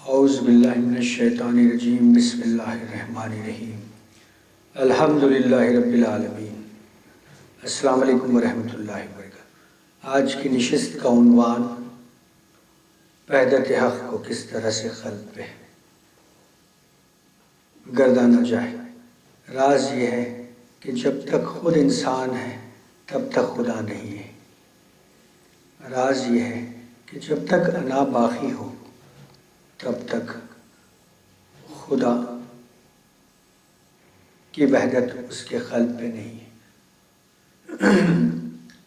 اعوذ باللہ من الشیطان الرجیم بسم اللہ الرحمن الرحیم الحمدللہ رب العالمین۔ السلام علیکم ورحمۃ اللہ وبرکاتہ۔ آج کی نشست کا عنوان وحدت حق کو کس طرح سے قلب پہ گردانا جائے۔ راز یہ ہے کہ جب تک خود انسان ہے تب تک خدا نہیں ہے۔ راز یہ ہے کہ جب تک انا باقی ہو تب تک خدا کی وحدت اس کے قلب پہ نہیں ہے۔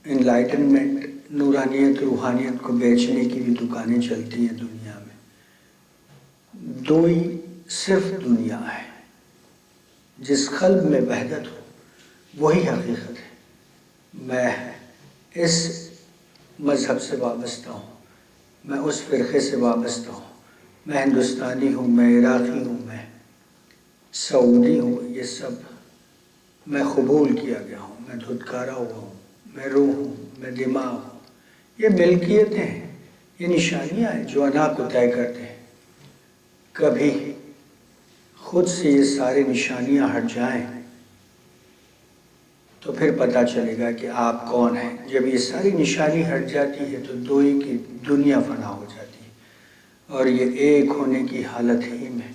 انلائٹنمنٹ، نورانیت، روحانیت کو بیچنے کی بھی دکانیں چلتی ہیں دنیا میں۔ دو ہی صرف دنیا ہے، جس قلب میں وحدت ہو وہی حقیقت ہے۔ میں اس مذہب سے وابستہ ہوں، میں اس فرقے سے وابستہ ہوں، میں ہندوستانی ہوں، میں عراقی ہوں، میں سعودی ہوں، یہ سب میں قبول کیا گیا ہوں، میں دھتکارا ہوا ہوں، میں روح ہوں، میں دماغ ہوں۔ یہ ملکیتیں ہیں، یہ نشانیاں ہیں جو انا کو طے کرتے ہیں۔ کبھی خود سے یہ سارے نشانیاں ہٹ جائیں تو پھر پتہ چلے گا کہ آپ کون ہیں۔ جب یہ ساری نشانی ہٹ جاتی ہے تو دوئی کی دنیا فنا ہو جاتی ہے، اور یہ ایک ہونے کی حالت ہی میں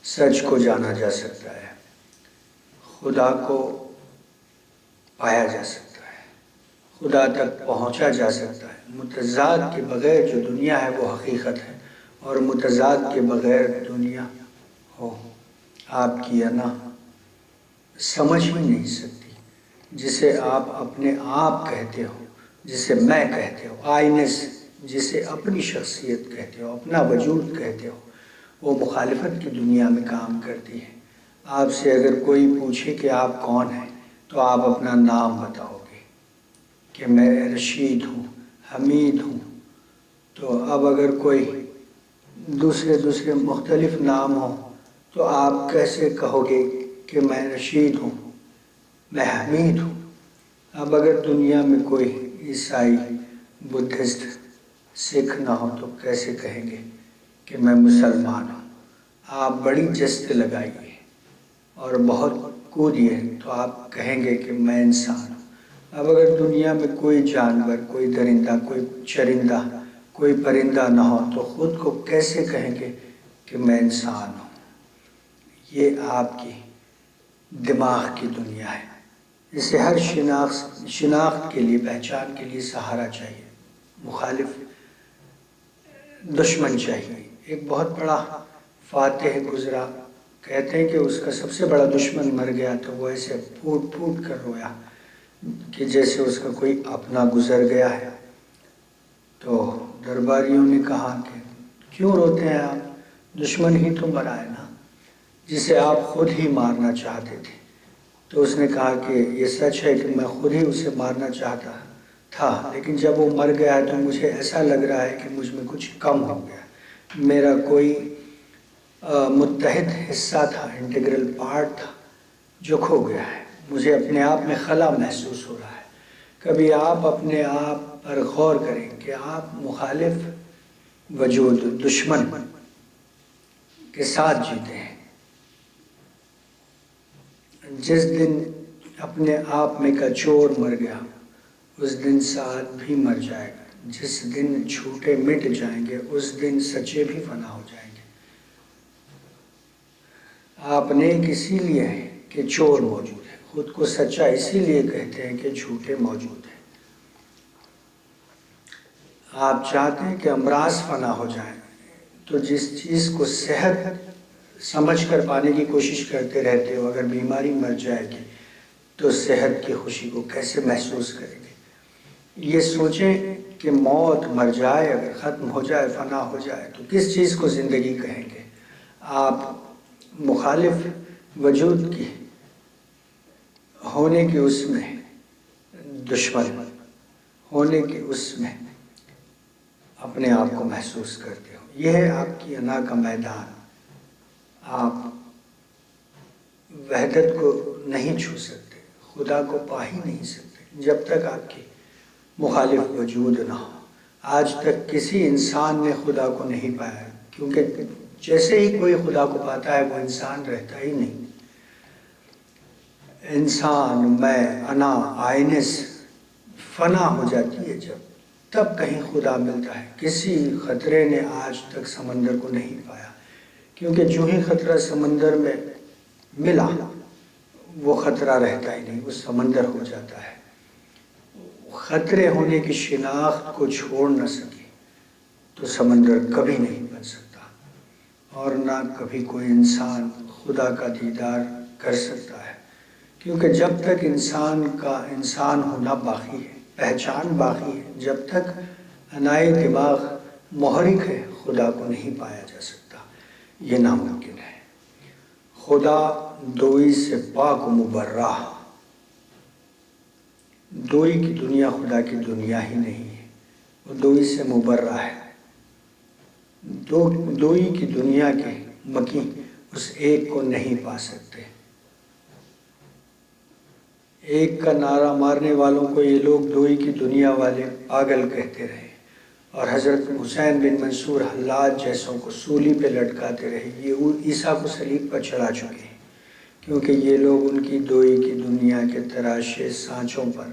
سچ کو جانا جا سکتا ہے، خدا کو پایا جا سکتا ہے، خدا تک پہنچا جا سکتا ہے۔ متضاد کے بغیر جو دنیا ہے وہ حقیقت ہے، اور متضاد کے بغیر دنیا ہو آپ کی انا سمجھ ہی نہیں سکتی، جسے آپ اپنے آپ کہتے ہو، جسے میں کہتے ہو، آئینے سے جسے اپنی شخصیت کہتے ہو، اپنا وجود کہتے ہو، وہ مخالفت کی دنیا میں کام کرتی ہے۔ آپ سے اگر کوئی پوچھے کہ آپ کون ہیں تو آپ اپنا نام بتاؤ گے کہ میں رشید ہوں، حمید ہوں۔ تو اب اگر کوئی دوسرے مختلف نام ہوں تو آپ کیسے کہو گے کہ میں رشید ہوں، میں حمید ہوں؟ اب اگر دنیا میں کوئی عیسائی، بدھسٹ، سکھ نہ ہو تو کیسے کہیں گے کہ میں مسلمان ہوں؟ آپ بڑی جست لگائیے اور بہت کودیے تو آپ کہیں گے کہ میں انسان ہوں۔ اب اگر دنیا میں کوئی جانور، کوئی درندہ، کوئی چرندہ، کوئی پرندہ نہ ہو تو خود کو کیسے کہیں گے کہ میں انسان ہوں؟ یہ آپ کی دماغ کی دنیا ہے۔ اسے ہر شناخت کے لیے، پہچان کے لیے سہارا چاہیے، مخالف دشمن چاہیے۔ ایک بہت بڑا فاتح گزرا، کہتے ہیں کہ اس کا سب سے بڑا دشمن مر گیا تو وہ ایسے پھوٹ پھوٹ کر رویا کہ جیسے اس کا کوئی اپنا گزر گیا ہے۔ تو درباریوں نے کہا کہ کیوں روتے ہیں آپ؟ دشمن ہی تو مرا ہے نا، جسے آپ خود ہی مارنا چاہتے تھے۔ تو اس نے کہا کہ یہ سچ ہے کہ میں خود ہی اسے مارنا چاہتا تھا، لیکن جب وہ مر گیا ہے تو مجھے ایسا لگ رہا ہے کہ مجھ میں کچھ کم ہو گیا، میرا کوئی متحد حصہ تھا، انٹیگرل پارٹ تھا جو کھو گیا ہے، مجھے اپنے آپ میں خلا محسوس ہو رہا ہے۔ کبھی آپ اپنے آپ پر غور کریں کہ آپ مخالف وجود، دشمن کے ساتھ جیتے ہیں۔ جس دن اپنے آپ میں کا چور مر گیا اس دن ساتھ بھی مر جائے گا، جس دن جھوٹے مٹ جائیں گے اس دن سچے بھی فنا ہو جائیں گے۔ آپ نیک اسی لیے ہیں کہ چور موجود ہے، خود کو سچا اسی لیے کہتے ہیں کہ جھوٹے موجود ہیں۔ آپ چاہتے ہیں کہ امراض فنا ہو جائیں تو جس چیز کو صحت سمجھ کر پانے کی کوشش کرتے رہتے ہو، اگر بیماری مر جائے گی تو صحت کی خوشی کو کیسے محسوس کریں گے؟ یہ سوچیں کہ موت مر جائے، اگر ختم ہو جائے، فنا ہو جائے تو کس چیز کو زندگی کہیں گے؟ آپ مخالف وجود کی ہونے کے اس میں، دشمن ہونے کے اس میں اپنے آپ کو محسوس کرتے ہو۔ یہ ہے آپ کی انا کا میدان۔ آپ وحدت کو نہیں چھو سکتے، خدا کو پا ہی نہیں سکتے جب تک آپ کی مخالف وجود نہ ہو۔ آج تک کسی انسان نے خدا کو نہیں پایا کیونکہ جیسے ہی کوئی خدا کو پاتا ہے وہ انسان رہتا ہی نہیں۔ انسان، میں، انا، آئینس فنا ہو جاتی ہے جب، تب کہیں خدا ملتا ہے۔ کسی خطرے نے آج تک سمندر کو نہیں پایا، کیونکہ جو ہی خطرہ سمندر میں ملا وہ خطرہ رہتا ہی نہیں، وہ سمندر ہو جاتا ہے۔ خطرے ہونے کی شناخت کو چھوڑ نہ سکے تو سمندر کبھی نہیں بن سکتا، اور نہ کبھی کوئی انسان خدا کا دیدار کر سکتا ہے، کیونکہ جب تک انسان کا انسان ہونا باقی ہے، پہچان باقی ہے، جب تک انائے دماغ محرک ہے، خدا کو نہیں پایا جا سکتا، یہ ناممکن ہے۔ خدا دوئی سے پاک و مبرہ، دوئی کی دنیا خدا کی دنیا ہی نہیں ہے، وہ دوئی سے مبرہ ہے۔ دوئی کی دنیا کے مکی اس ایک کو نہیں پا سکتے۔ ایک کا نعرہ مارنے والوں کو یہ لوگ دوئی کی دنیا والے پاگل کہتے رہے، اور حضرت حسین بن منصور حلاج جیسوں کو سولی پہ لٹکاتے رہے۔ یہ عیسیٰ کو صلیب پر چڑھا چکے ہیں، کیونکہ یہ لوگ ان کی دوئی کی دنیا کے تراشے سانچوں پر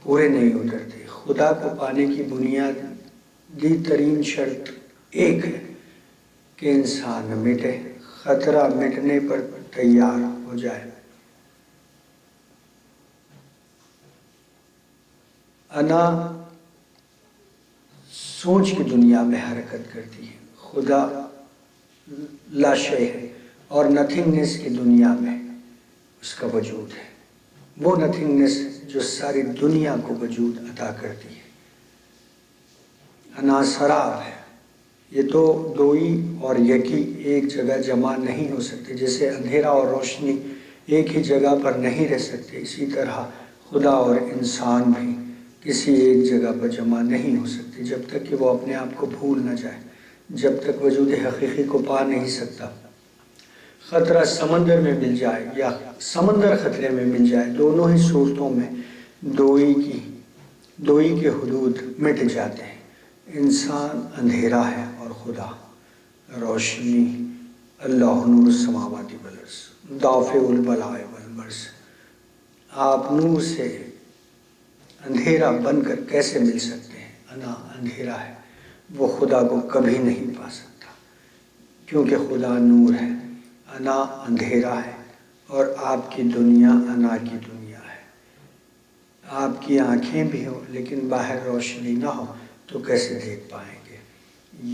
پورے نہیں اترتے۔ خدا کو پانے کی بنیادی ترین شرط ایک ہے کہ انسان مٹے، خطرہ مٹنے پر تیار ہو جائے۔ انا سوچ کی دنیا میں حرکت کرتی ہے، خدا لاشے ہے، اور نتھنگنس کی دنیا میں اس کا وجود ہے، وہ نتھنگنس جو ساری دنیا کو وجود عطا کرتی ہے۔ انا سراب ہے، یہ تو دوئی اور یکی ایک جگہ جمع نہیں ہو سکتے، جیسے اندھیرا اور روشنی ایک ہی جگہ پر نہیں رہ سکتے، اسی طرح خدا اور انسان بھی کسی ایک جگہ پر جمع نہیں ہو سکتے جب تک کہ وہ اپنے آپ کو بھول نہ جائے، جب تک وجود حقیقی کو پا نہیں سکتا۔ خطرہ سمندر میں مل جائے یا سمندر خطرے میں مل جائے، دونوں ہی صورتوں میں دوئی کے حدود مٹ جاتے ہیں۔ انسان اندھیرا ہے اور خدا روشنی۔ اللہ نور السماوات والارض دافع البلاء والبرس۔ آپ نور سے اندھیرا بن کر کیسے مل سکتے ہیں؟ انا اندھیرا ہے، وہ خدا کو کبھی نہیں پا سکتا، کیونکہ خدا نور ہے۔ انا اندھیرا ہے، اور آپ کی دنیا انا کی دنیا ہے۔ آپ کی آنکھیں بھی ہوں لیکن باہر روشنی نہ ہو تو کیسے دیکھ پائیں گے؟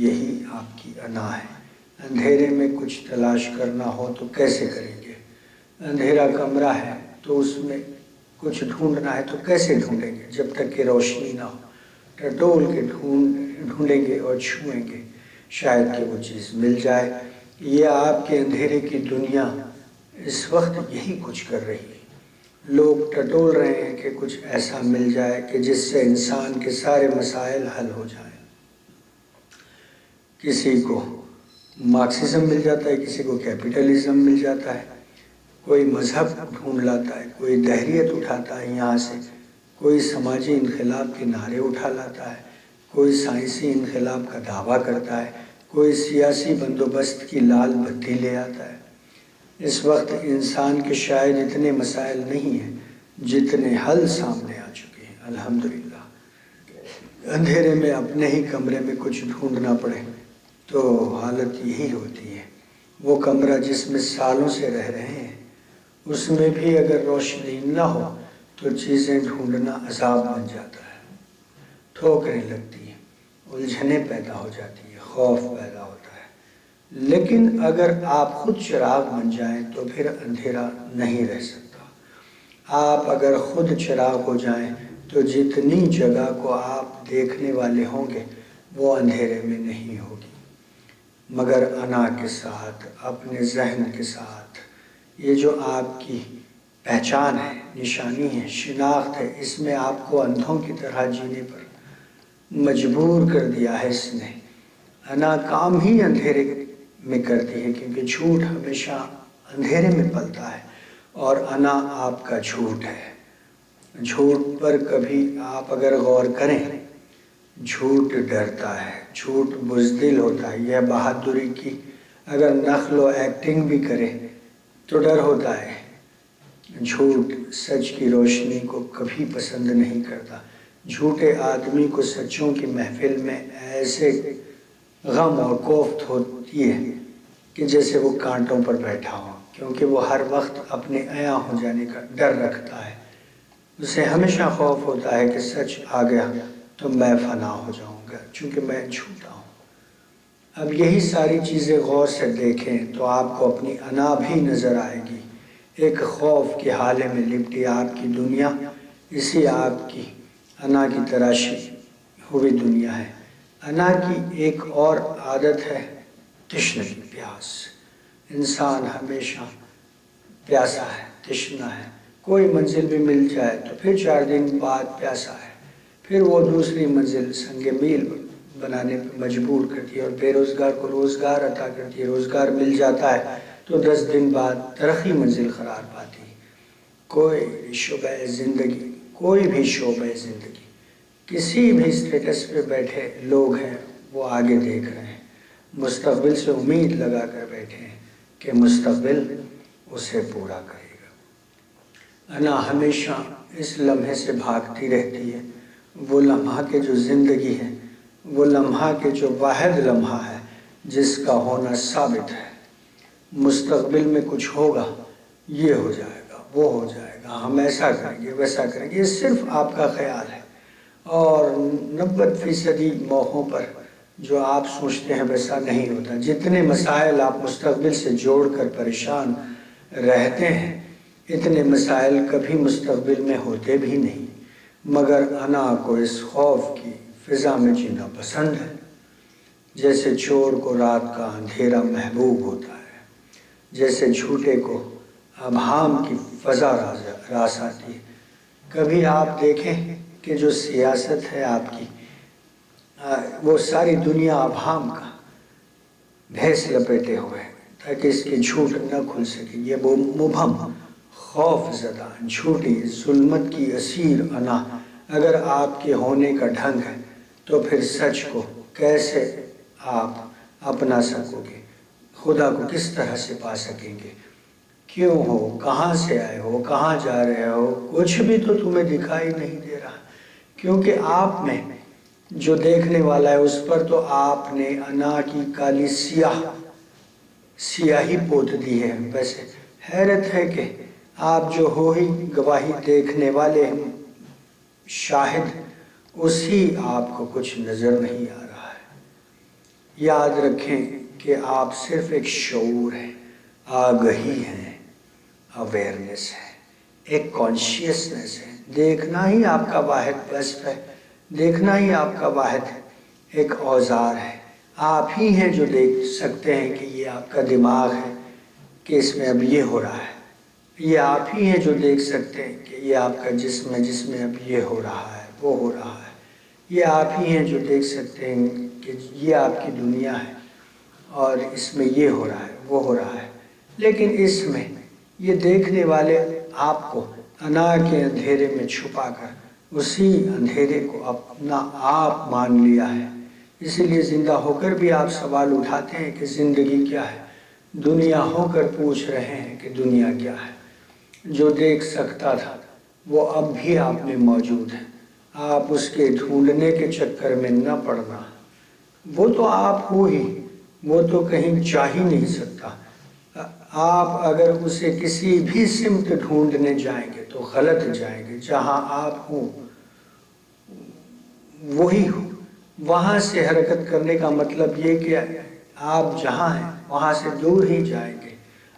یہی آپ کی انا ہے۔ اندھیرے میں کچھ تلاش کرنا ہو تو کیسے کریں گے؟ اندھیرا کمرہ ہے تو اس میں کچھ ڈھونڈنا ہے تو کیسے ڈھونڈیں گے جب تک کہ روشنی نہ ہو؟ ٹٹول کے ڈھونڈیں گے اور چھوئیں گے، شاید کہ وہ چیز مل جائے۔ یہ آپ کے اندھیرے کی دنیا اس وقت یہی کچھ کر رہی ہے۔ لوگ ٹٹول رہے ہیں کہ کچھ ایسا مل جائے کہ جس سے انسان کے سارے مسائل حل ہو جائیں۔ کسی کو مارکسزم مل جاتا ہے، کسی کو کیپٹلزم مل جاتا ہے، کوئی مذہب ڈھونڈ لاتا ہے، کوئی دہریت اٹھاتا ہے یہاں سے، کوئی سماجی انقلاب کے نعرے اٹھا لاتا ہے، کوئی سائنسی انقلاب کا دعویٰ کرتا ہے، کوئی سیاسی بندوبست کی لال بتی لے آتا ہے۔ اس وقت انسان کے شاید اتنے مسائل نہیں ہیں جتنے حل سامنے آ چکے ہیں، الحمدللہ۔ اندھیرے میں اپنے ہی کمرے میں کچھ ڈھونڈنا پڑے تو حالت یہی ہوتی ہے۔ وہ کمرہ جس میں سالوں سے رہ رہے ہیں، اس میں بھی اگر روشنی نہ ہو تو چیزیں ڈھونڈنا عذاب بن جاتا ہے، ٹھوکریں لگتی ہیں، الجھنیں پیدا ہو جاتی ہیں، خوف پیدا ہوتا ہے۔ لیکن اگر آپ خود چراغ بن جائیں تو پھر اندھیرا نہیں رہ سکتا۔ آپ اگر خود چراغ ہو جائیں تو جتنی جگہ کو آپ دیکھنے والے ہوں گے وہ اندھیرے میں نہیں ہوگی، مگر انا کے ساتھ، اپنے ذہن کے ساتھ، یہ جو آپ کی پہچان ہے، نشانی ہے، شناخت ہے، اس میں آپ کو اندھوں کی طرح جینے پر مجبور کر دیا ہے اس نے۔ انا کام ہی اندھیرے میں کرتی ہے، کیونکہ جھوٹ ہمیشہ اندھیرے میں پلتا ہے، اور انا آپ کا جھوٹ ہے۔ جھوٹ پر کبھی آپ اگر غور کریں جھوٹ ڈرتا ہے، جھوٹ بزدل ہوتا ہے، یہ بہادری کی اگر نقل و ایکٹنگ بھی کرے تو ڈر ہوتا ہے۔ جھوٹ سچ کی روشنی کو کبھی پسند نہیں کرتا۔ جھوٹے آدمی کو سچوں کی محفل میں ایسے غم اور کوفت ہوتی ہے کہ جیسے وہ کانٹوں پر بیٹھا ہو، کیونکہ وہ ہر وقت اپنے عیاں ہو جانے کا ڈر رکھتا ہے۔ اسے ہمیشہ خوف ہوتا ہے کہ سچ آ گیا تو میں فنا ہو جاؤں گا، چونکہ میں جھوٹا ہوں۔ اب یہی ساری چیزیں غور سے دیکھیں تو آپ کو اپنی انا بھی نظر آئے گی۔ ایک خوف کے حالے میں لپٹی آپ کی دنیا اسی آپ کی انا کی تراشی ہوئی دنیا ہے۔ انا کی ایک اور عادت ہے تشنگی، پیاس۔ انسان ہمیشہ پیاسا ہے، تشنا ہے۔ کوئی منزل بھی مل جائے تو پھر 4 دن بعد پیاسا ہے، پھر وہ دوسری منزل سنگ میل بنانے پر مجبور کرتی ہے، اور بے روزگار کو روزگار عطا کرتی ہے۔ روزگار مل جاتا ہے تو 10 دن بعد ترقی منزل قرار پاتی ہے۔ کوئی شعبہ زندگی، کوئی بھی شعبہ زندگی، کسی بھی اسٹیٹس پہ بیٹھے لوگ ہیں وہ آگے دیکھ رہے ہیں، مستقبل سے امید لگا کر بیٹھے ہیں کہ مستقبل اسے پورا کرے گا۔ انا ہمیشہ اس لمحے سے بھاگتی رہتی ہے، وہ لمحہ کہ جو زندگی ہے، وہ لمحہ کہ جو واحد لمحہ ہے جس کا ہونا ثابت ہے۔ مستقبل میں کچھ ہوگا، یہ ہو جائے گا، وہ ہو جائے گا، ہم ایسا کریں گے، ویسا کریں گے، یہ صرف آپ کا خیال ہے، اور 90% موقعوں پر جو آپ سوچتے ہیں ویسا نہیں ہوتا۔ جتنے مسائل آپ مستقبل سے جوڑ کر پریشان رہتے ہیں، اتنے مسائل کبھی مستقبل میں ہوتے بھی نہیں، مگر انا کو اس خوف کی فضا میں جینا پسند ہے۔ جیسے چور کو رات کا اندھیرا محبوب ہوتا ہے، جیسے جھوٹے کو ابہام کی فضا راس آتی ہے۔ کبھی آپ دیکھیں کہ جو سیاست ہے آپ کی، وہ ساری دنیا ابہام کا بھیس لپیٹے ہوئے ہیں تاکہ اس کے جھوٹ نہ کھل سکے۔ یہ وہ مبہم، خوف زدہ، جھوٹی، ظلمت کی اسیر انا اگر آپ کے ہونے کا ڈھنگ ہے تو پھر سچ کو کیسے آپ اپنا سکو گے؟ خدا کو کس طرح سے پا سکیں گے؟ کیوں ہو؟ کہاں سے آئے ہو؟ کہاں جا رہے ہو؟ کچھ بھی تو تمہیں دکھائی نہیں دے رہا، کیونکہ آپ میں جو دیکھنے والا ہے اس پر تو آپ نے انا کی کالی سیاہی پوت دی ہے۔ ویسے حیرت ہے کہ آپ جو ہو ہی گواہی دیکھنے والے ہیں، شاہد، اسی آپ کو کچھ نظر نہیں آ رہا ہے۔ یاد رکھیں کہ آپ صرف ایک شعور ہے، آگہی ہے، اویئرنیس ہے، ایک کانشیسنس ہے۔ دیکھنا ہی آپ کا واحد وصف ہے، دیکھنا ہی آپ کا واحد ایک اوزار ہے۔ آپ ہی ہیں جو دیکھ سکتے ہیں کہ یہ آپ کا دماغ ہے کہ اس میں اب یہ ہو رہا ہے۔ یہ آپ ہی ہیں جو دیکھ سکتے ہیں کہ یہ آپ کا جسم ہے جس میں اب یہ ہو رہا ہے، وہ ہو رہا ہے۔ یہ آپ ہی ہیں جو دیکھ سکتے ہیں کہ یہ آپ کی دنیا ہے اور اس میں یہ ہو رہا ہے، وہ ہو رہا ہے۔ لیکن اس میں یہ دیکھنے والے آپ کو انا کے اندھیرے میں چھپا کر اسی اندھیرے کو اپنا آپ مان لیا ہے۔ اسی لیے زندہ ہو کر بھی آپ سوال اٹھاتے ہیں کہ زندگی کیا ہے؟ دنیا ہو کر پوچھ رہے ہیں کہ دنیا کیا ہے؟ جو دیکھ سکتا تھا وہ اب بھی آپ میں موجود ہے، آپ اس کے ڈھونڈنے کے چکر میں نہ پڑنا۔ وہ تو آپ ہو ہی، وہ تو کہیں جا ہی نہیں سکتا۔ آپ اگر اسے کسی بھی سمت ڈھونڈنے جائیں گے تو غلط جائیں گے۔ جہاں آپ ہوں وہی ہو، وہاں سے حرکت کرنے کا مطلب یہ کہ آپ جہاں ہیں وہاں سے دور ہی جائیں گے۔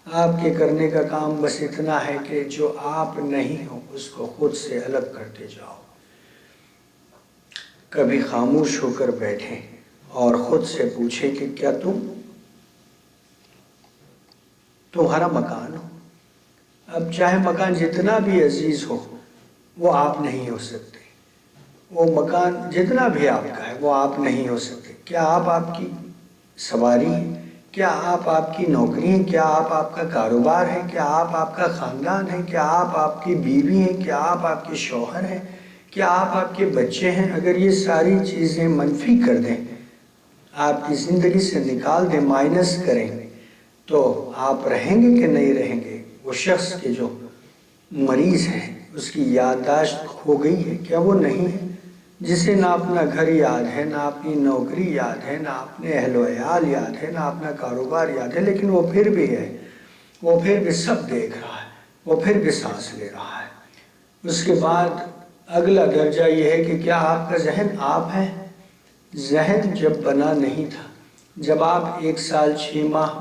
آپ کے کرنے کا کام بس اتنا ہے کہ جو آپ نہیں ہو اس کو خود سے الگ کرتے جاؤ۔ کبھی خاموش ہو کر بیٹھیں اور خود سے پوچھیں کہ کیا تمہارا مکان ہو؟ اب چاہے مکان جتنا بھی عزیز ہو وہ آپ نہیں ہو سکتے، وہ مکان جتنا بھی آپ کا ہے وہ آپ نہیں ہو سکتے۔ کیا آپ کی سواری ہیں؟ کیا آپ کی نوکری ہیں؟ کیا آپ کا کاروبار ہے؟ کیا آپ کا خاندان ہے؟ کیا آپ کی بیوی ہیں؟ کیا آپ کے شوہر ہیں؟ کیا آپ کے بچے ہیں، اگر یہ ساری چیزیں منفی کر دیں، آپ کی زندگی سے نکال دیں، مائنس کریں، تو آپ رہیں گے کہ نہیں رہیں گے؟ وہ شخص کے جو مریض ہے اس کی یادداشت کھو گئی ہے، کیا وہ نہیں ہے؟ جسے نہ اپنا گھر یاد ہے، نہ اپنی نوکری یاد ہے، نہ اپنے اہل و عیال یاد ہے، نہ اپنا کاروبار یاد ہے، لیکن وہ پھر بھی ہے، وہ پھر بھی سب دیکھ رہا ہے، وہ پھر بھی سانس لے رہا ہے۔ اس کے بعد اگلا درجہ یہ ہے کہ کیا آپ کا ذہن آپ ہے؟ ذہن جب بنا نہیں تھا، جب آپ 1 سال 6 ماہ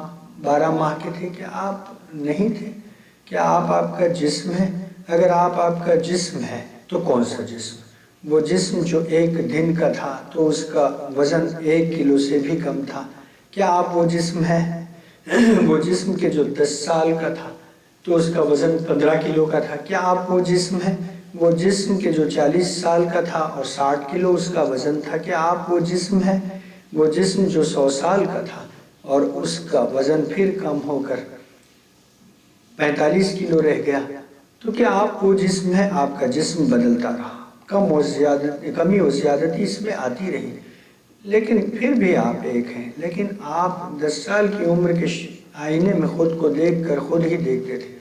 12 ماہ کے تھے، کیا آپ نہیں تھے؟ کیا آپ کا جسم ہے؟ اگر آپ کا جسم ہے تو کون سا جسم؟ وہ جسم جو 1 دن کا تھا تو اس کا وزن 1 کلو سے بھی کم تھا، کیا آپ وہ جسم ہے؟ وہ جسم کے جو 10 سال کا تھا تو اس کا وزن 15 کلو کا تھا، کیا آپ وہ جسم ہے؟ وہ جسم کے جو 40 سال کا تھا اور 60 کلو اس کا وزن تھا، کیا آپ وہ جسم ہے؟ وہ جسم جو 100 سال کا تھا اور اس کا وزن پھر کم ہو کر 45 کلو رہ گیا، تو کیا آپ وہ جسم ہے؟ آپ کا جسم بدلتا رہا، کمی و زیادتی اس میں آتی رہی، لیکن پھر بھی آپ ایک ہیں۔ لیکن آپ 10 سال کی عمر کے آئینے میں خود کو دیکھ کر خود ہی دیکھتے تھے،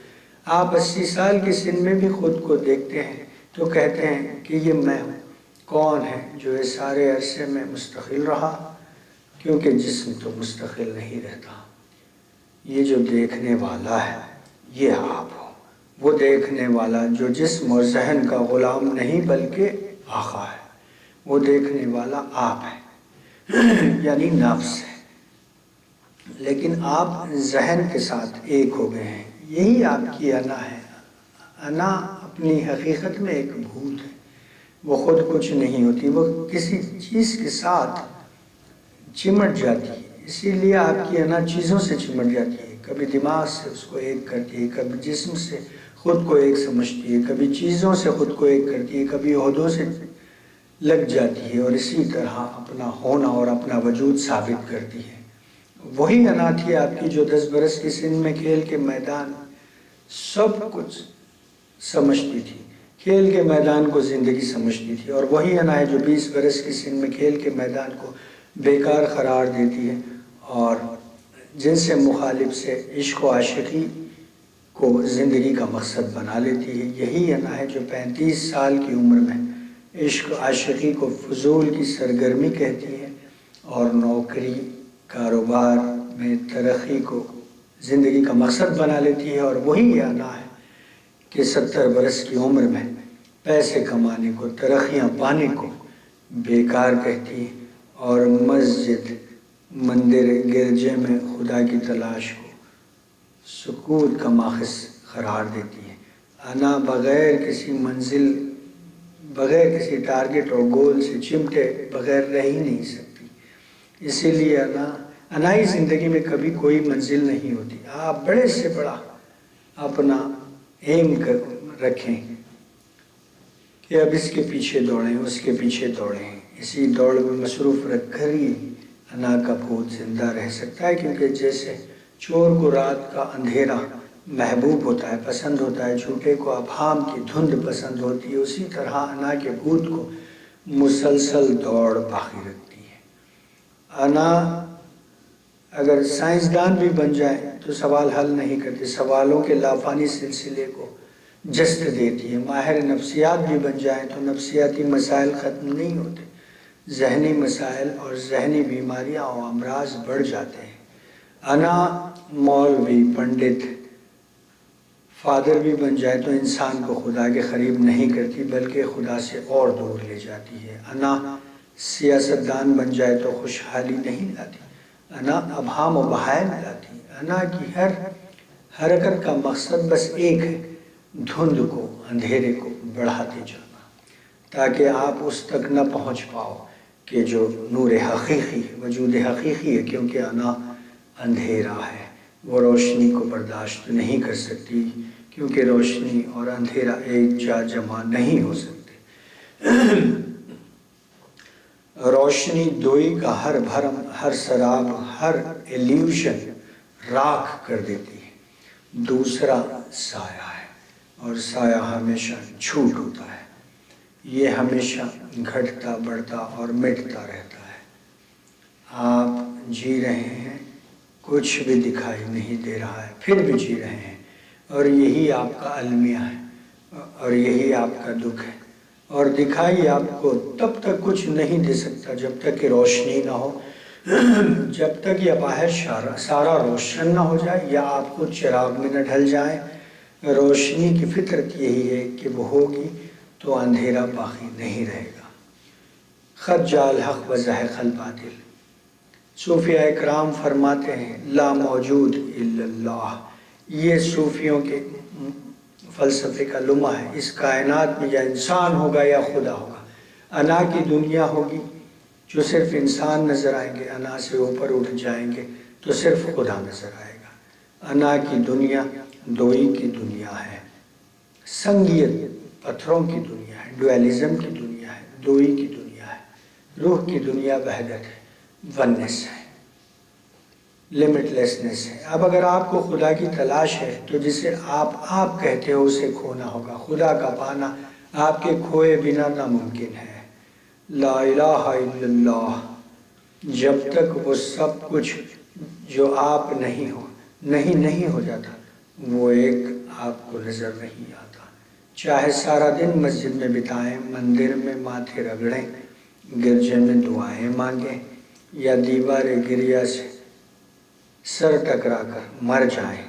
آپ 80 سال کی سن میں بھی خود کو دیکھتے ہیں تو کہتے ہیں کہ یہ میں ہوں۔ کون ہے جو اس سارے عرصے میں مستقل رہا؟ کیونکہ جسم تو مستقل نہیں رہتا، یہ جو دیکھنے والا ہے یہ آپ ہو، وہ دیکھنے والا جو جسم اور ذہن کا غلام نہیں بلکہ آقا ہے، وہ دیکھنے والا آپ ہے، یعنی نفس ہے، لیکن آپ ذہن کے ساتھ ایک ہو گئے ہیں، یہی آپ کی انا ہے۔ انا اپنی حقیقت میں ایک بھوت ہے، وہ خود کچھ نہیں ہوتی، وہ کسی چیز کے ساتھ چمٹ جاتی ہے، اسی لیے آپ کی انا چیزوں سے چمٹ جاتی ہے، کبھی دماغ سے اس کو ایک کرتی ہے، کبھی جسم سے خود کو ایک سمجھتی ہے، کبھی چیزوں سے خود کو ایک کرتی ہے، کبھی عہدوں سے لگ جاتی ہے، اور اسی طرح اپنا ہونا اور اپنا وجود ثابت کرتی ہے۔ وہی انا تھی آپ کی جو 10 برس کی سن میں کھیل کے میدان سب کچھ سمجھتی تھی، کھیل کے میدان کو زندگی سمجھتی تھی، اور وہی انا ہے جو 20 برس کی سن میں کھیل کے میدان کو بیکار قرار دیتی ہے اور جن سے مخالف سے عشق و عاشقی کو زندگی کا مقصد بنا لیتی ہے۔ یہی انا ہے جو 35 سال کی عمر میں عشق و عاشقی کو فضول کی سرگرمی کہتی ہے اور نوکری کاروبار میں ترقی کو زندگی کا مقصد بنا لیتی ہے، اور وہی انا ہے کہ 70 برس کی عمر میں پیسے کمانے کو، ترقیاں پانے کو بیکار کہتی ہے اور مسجد، مندر، گرجے میں خدا کی تلاش کو سکوت کا ماخذ قرار دیتی ہے۔ انا بغیر کسی منزل، بغیر کسی ٹارگٹ اور گول سے چمٹے بغیر رہ ہی نہیں سکتی، اسی لیے انائی زندگی میں کبھی کوئی منزل نہیں ہوتی۔ آپ بڑے سے بڑا اپنا ایم رکھیں کہ اب اس کے پیچھے دوڑیں، اس کے پیچھے دوڑیں، اسی دوڑ میں مصروف رکھ کر ہی انا کا بھوت زندہ رہ سکتا ہے، کیونکہ جیسے چور کو رات کا اندھیرا محبوب ہوتا ہے، پسند ہوتا ہے، جھوٹے کو ابہام کی دھند پسند ہوتی ہے، اسی طرح انا کے بھوت کو مسلسل دوڑ باقی رکھتی ہے۔ انا اگر سائنسدان بھی بن جائیں تو سوال حل نہیں کرتے، سوالوں کے لافانی سلسلے کو جست دیتی ہے۔ ماہر نفسیات بھی بن جائیں تو نفسیاتی مسائل ختم نہیں ہوتے، ذہنی مسائل اور ذہنی بیماریاں اور امراض بڑھ جاتے ہیں۔ انا مولوی، پنڈت، فادر بھی بن جائے تو انسان کو خدا کے قریب نہیں کرتی بلکہ خدا سے اور دور لے جاتی ہے۔ انا سیاستدان بن جائے تو خوشحالی نہیں لاتی، انا ابہام و بہائم لاتی۔ انا کی ہر حرکت کا مقصد بس ایک ہے، دھند کو، اندھیرے کو بڑھاتے جانا، تاکہ آپ اس تک نہ پہنچ پاؤ کہ جو نور حقیقی ہے، وجود حقیقی ہے، کیونکہ انا اندھیرا ہے، وہ روشنی کو برداشت نہیں کر سکتی، کیونکہ روشنی اور اندھیرا ایک جا جمع نہیں ہو سکتے۔ روشنی دوئی کا ہر بھرم، ہر سراب، ہر ایلیوشن راکھ کر دیتی ہے۔ دوسرا سایہ ہے، اور سایہ ہمیشہ جھوٹ ہوتا ہے۔ یہ ہمیشہ گھٹتا بڑھتا اور مٹتا رہتا ہے۔ آپ جی رہے ہیں، کچھ بھی دکھائی نہیں دے رہا ہے، پھر بھی جی رہے ہیں، اور یہی آپ کا المیہ ہے اور یہی آپ کا دکھ ہے۔ اور دکھائی آپ کو تب تک کچھ نہیں دے سکتا جب تک کہ روشنی نہ ہو، جب تک یہ باہر سارا روشن نہ ہو جائے یا آپ خود چراغ میں نہ ڈھل جائیں۔ روشنی کی فطرت یہی ہے کہ وہ ہوگی تو اندھیرا باقی نہیں رہے گا۔ قد جاء الحق وزهق الباطل۔ صوفیاء کرام فرماتے ہیں لا موجود الا اللہ۔ یہ صوفیوں کے فلسفے کا لمحہ ہے۔ اس کائنات میں یا انسان ہوگا یا خدا ہوگا۔ انا کی دنیا ہوگی جو صرف انسان نظر آئیں گے، انا سے اوپر اٹھ جائیں گے تو صرف خدا نظر آئے گا۔ انا کی دنیا دوئی کی دنیا ہے، سنگیت پتھروں کی دنیا ہے، ڈویلزم کی دنیا ہے، دوئی کی دنیا ہے۔ روح کی دنیا وحدت ہے، ونس ہے، لمٹ لیسنس ہے۔ اب اگر آپ کو خدا کی تلاش ہے تو جسے آپ کہتے ہو اسے کھونا ہوگا۔ خدا کا پانا آپ کے کھوئے بنا ناممکن ہے۔ لا الہ الا اللہ۔ جب تک وہ سب کچھ جو آپ نہیں ہو جاتا، وہ ایک آپ کو نظر نہیں آتا۔ چاہے سارا دن مسجد میں بتائیں، مندر میں ماتھے رگڑیں، گرجے میں دعائیں مانگیں یا دیوار گریا سے سر ٹکرا کر مر جائیں،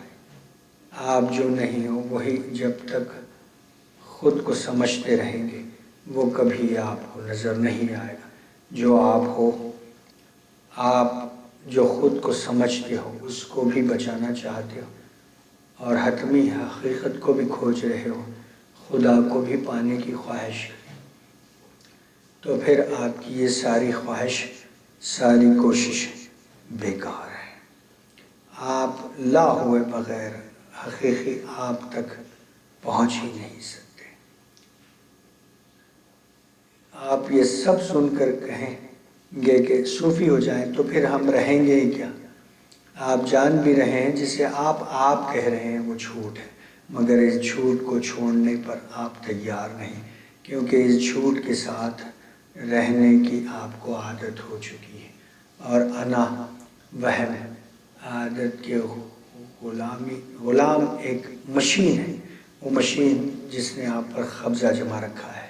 آپ جو نہیں ہو وہی جب تک خود کو سمجھتے رہیں گے وہ کبھی آپ کو نظر نہیں آئے گا۔ جو آپ ہو، آپ جو خود کو سمجھتے ہو اس کو بھی بچانا چاہتے ہو اور حتمی حقیقت کو بھی کھوج رہے ہو، خدا کو بھی پانے کی خواہش، تو پھر آپ کی یہ ساری خواہش، ساری کوشش بیکار ہے۔ آپ لا ہوئے بغیر حقیقی آپ تک پہنچ ہی نہیں سکتے۔ آپ یہ سب سن کر کہیں گے کہ صوفی ہو جائیں تو پھر ہم رہیں گے ہی کیا؟ آپ جان بھی رہے ہیں جسے آپ کہہ رہے ہیں وہ جھوٹ ہے، مگر اس جھوٹ کو چھوڑنے پر آپ تیار نہیں، کیونکہ اس جھوٹ کے ساتھ رہنے کی آپ کو عادت ہو چکی ہے، اور انا وہم عادت کے غلام ایک مشین ہے، وہ مشین جس نے آپ پر قبضہ جما رکھا ہے۔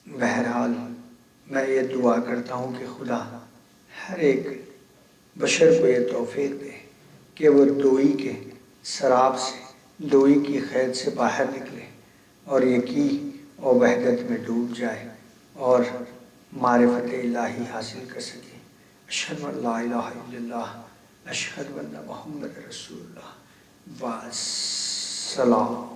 بہرحال میں یہ دعا کرتا ہوں کہ خدا ہر ایک بشر کو یہ توفیق دے کہ وہ دوئی کے سراب سے، دوئی کی قید سے باہر نکلے اور یقین اور وحدت میں ڈوب جائے اور معرفت الہی حاصل کر سکے۔ اشہد ان لا الہ الا اللہ، اشہد ان محمد رسول اللہ، والسلام۔